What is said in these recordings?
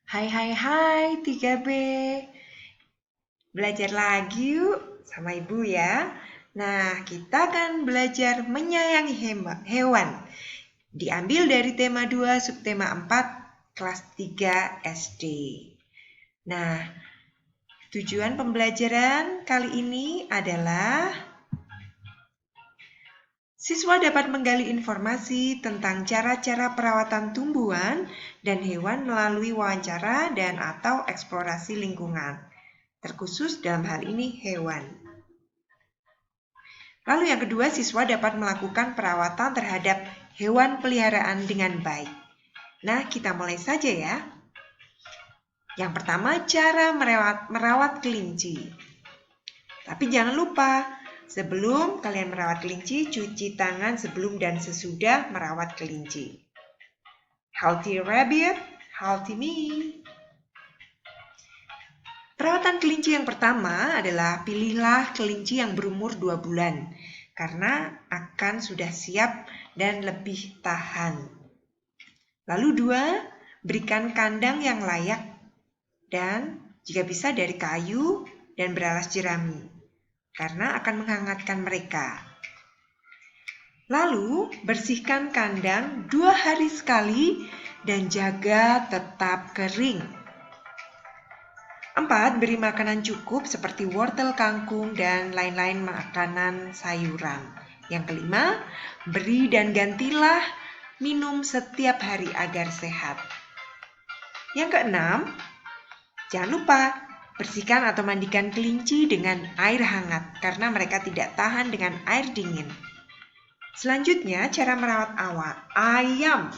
Hai 3B. Belajar lagi yuk sama Ibu ya. Nah, kita akan belajar menyayangi hewan. Diambil dari tema 2 subtema 4 kelas 3 SD. Nah, tujuan pembelajaran kali ini adalah siswa dapat menggali informasi tentang cara-cara perawatan tumbuhan dan hewan melalui wawancara dan atau eksplorasi lingkungan, terkhusus dalam hal ini hewan. Lalu yang kedua, siswa dapat melakukan perawatan terhadap hewan peliharaan dengan baik. Nah, kita mulai saja ya. Yang pertama, cara merawat kelinci. Tapi jangan lupa, sebelum kalian merawat kelinci, cuci tangan sebelum dan sesudah merawat kelinci. Healthy rabbit, healthy me. Perawatan kelinci yang pertama adalah pilihlah kelinci yang berumur 2 bulan karena akan sudah siap dan lebih tahan. Lalu 2, berikan kandang yang layak dan jika bisa dari kayu dan beralas jerami karena akan menghangatkan mereka. Lalu bersihkan kandang 2 hari sekali dan jaga tetap kering. 4, beri makanan cukup seperti wortel, kangkung, dan lain-lain makanan sayuran. Yang kelima, beri dan gantilah minum setiap hari agar sehat. Yang keenam, jangan lupa bersihkan atau mandikan kelinci dengan air hangat karena mereka tidak tahan dengan air dingin. Selanjutnya, cara merawat ayam.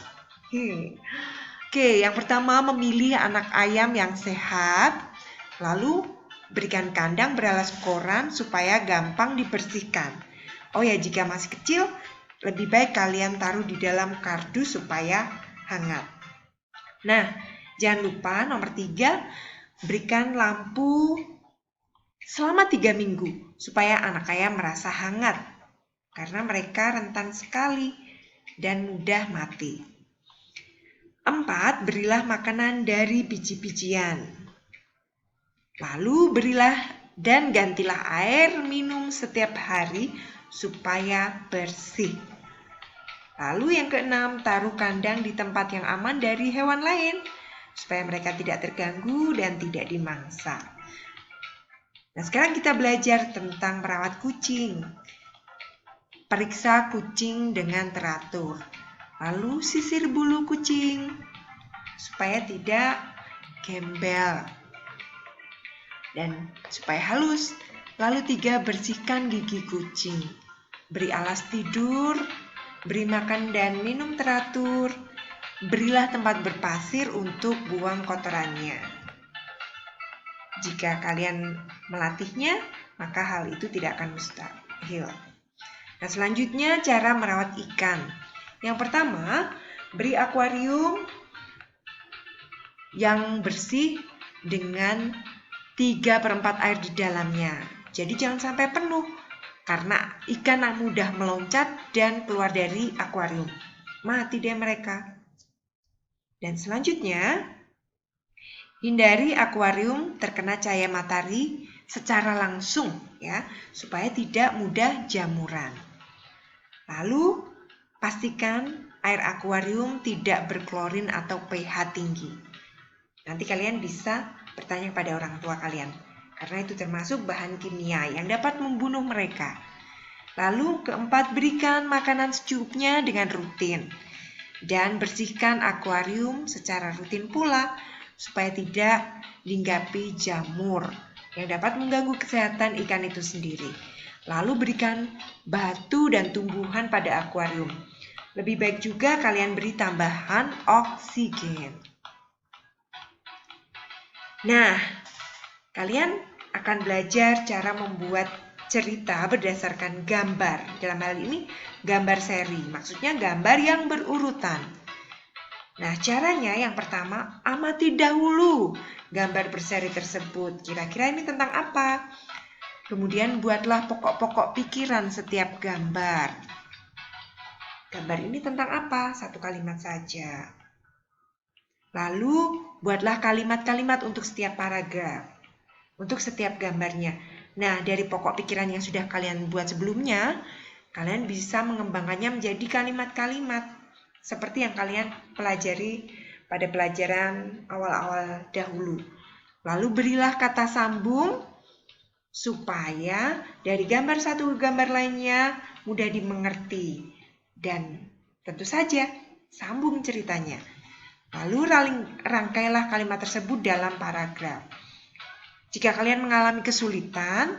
Oke, yang pertama memilih anak ayam yang sehat. Lalu berikan kandang beralas koran supaya gampang dibersihkan. Oh ya, jika masih kecil, lebih baik kalian taruh di dalam kardus supaya hangat. Nah, jangan lupa nomor 3, berikan lampu selama 3 minggu supaya anak ayam merasa hangat. Karena mereka rentan sekali dan mudah mati. 4, berilah makanan dari biji-bijian. Lalu berilah dan gantilah air minum setiap hari supaya bersih. Lalu yang keenam, taruh kandang di tempat yang aman dari hewan lain supaya mereka tidak terganggu dan tidak dimangsa. Nah, sekarang kita belajar tentang merawat kucing. Periksa kucing dengan teratur. Lalu sisir bulu kucing supaya tidak gembel dan supaya halus. Lalu 3, bersihkan gigi kucing. Beri alas tidur, beri makan dan minum teratur. Berilah tempat berpasir untuk buang kotorannya. Jika kalian melatihnya, maka hal itu tidak akan mustahil. Nah, selanjutnya cara merawat ikan. Yang pertama, beri akuarium yang bersih dengan 3/4 air di dalamnya. Jadi jangan sampai penuh karena ikan mudah meloncat dan keluar dari akuarium. Mati deh mereka. Dan selanjutnya, hindari akuarium terkena cahaya matahari secara langsung ya, supaya tidak mudah jamuran. Lalu pastikan air akuarium tidak berklorin atau pH tinggi. Nanti kalian bisa bertanya pada orang tua kalian, karena itu termasuk bahan kimia yang dapat membunuh mereka. Lalu keempat, berikan makanan secukupnya dengan rutin. Dan bersihkan akuarium secara rutin pula, supaya tidak dihinggapi jamur yang dapat mengganggu kesehatan ikan itu sendiri. Lalu berikan batu dan tumbuhan pada akuarium. Lebih baik juga kalian beri tambahan oksigen. Nah, kalian akan belajar cara membuat cerita berdasarkan gambar. Dalam hal ini, gambar seri. Maksudnya gambar yang berurutan. Nah, caranya yang pertama, amati dahulu gambar berseri tersebut. Kira-kira ini tentang apa? Kemudian buatlah pokok-pokok pikiran setiap gambar. Gambar ini tentang apa? 1 kalimat saja. Lalu buatlah kalimat-kalimat untuk setiap paragraf, untuk setiap gambarnya. Nah, dari pokok pikiran yang sudah kalian buat sebelumnya, kalian bisa mengembangkannya menjadi kalimat-kalimat seperti yang kalian pelajari pada pelajaran awal-awal dahulu. Lalu berilah kata sambung supaya dari gambar satu ke gambar lainnya mudah dimengerti. Dan tentu saja sambung ceritanya. Lalu rangkailah kalimat tersebut dalam paragraf. Jika kalian mengalami kesulitan,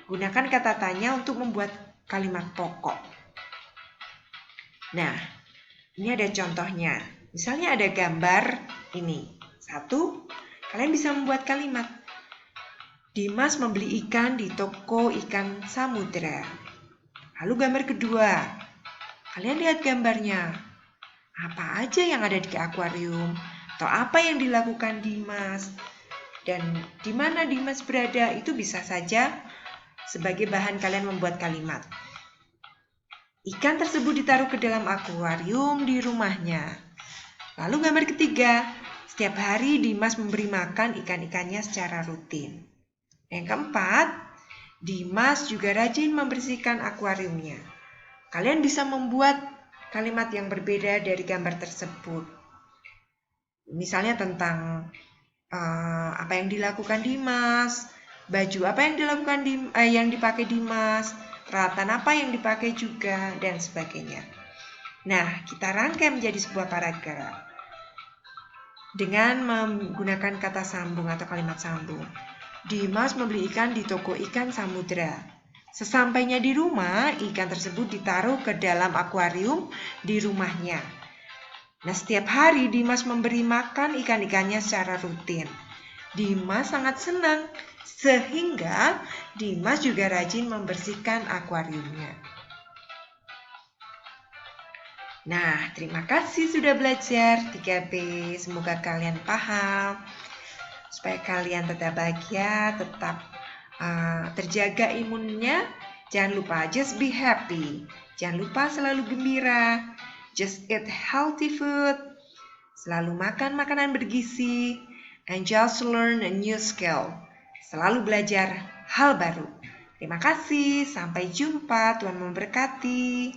gunakan kata tanya untuk membuat kalimat pokok. Nah, ini ada contohnya. Misalnya ada gambar ini. 1, kalian bisa membuat kalimat. Dimas membeli ikan di toko ikan samudera. Lalu gambar kedua. Kalian lihat gambarnya. Apa aja yang ada di akuarium? Atau apa yang dilakukan Dimas? Dan di mana Dimas berada itu bisa saja sebagai bahan kalian membuat kalimat. Ikan tersebut ditaruh ke dalam akuarium di rumahnya. Lalu gambar ketiga, setiap hari Dimas memberi makan ikan-ikannya secara rutin. Yang keempat, Dimas juga rajin membersihkan akuariumnya. Kalian bisa membuat kalimat yang berbeda dari gambar tersebut. Misalnya tentang apa yang dilakukan Dimas, baju apa yang dilakukan yang dipakai Dimas, peralatan apa yang dipakai juga, dan sebagainya. Nah, kita rangkai menjadi sebuah paragraf dengan menggunakan kata sambung atau kalimat sambung. Dimas membeli ikan di toko ikan samudera. Sesampainya di rumah, ikan tersebut ditaruh ke dalam akuarium di rumahnya. Nah, setiap hari Dimas memberi makan ikan-ikannya secara rutin. Dimas sangat senang, sehingga Dimas juga rajin membersihkan akuariumnya. Nah, terima kasih sudah belajar 3B. Semoga kalian paham. Supaya kalian tetap bahagia, tetap terjaga imunnya. Jangan lupa, just be happy. Jangan lupa selalu gembira. Just eat healthy food. Selalu makan makanan bergizi. And just learn a new skill. Selalu belajar hal baru. Terima kasih. Sampai jumpa. Tuhan memberkati.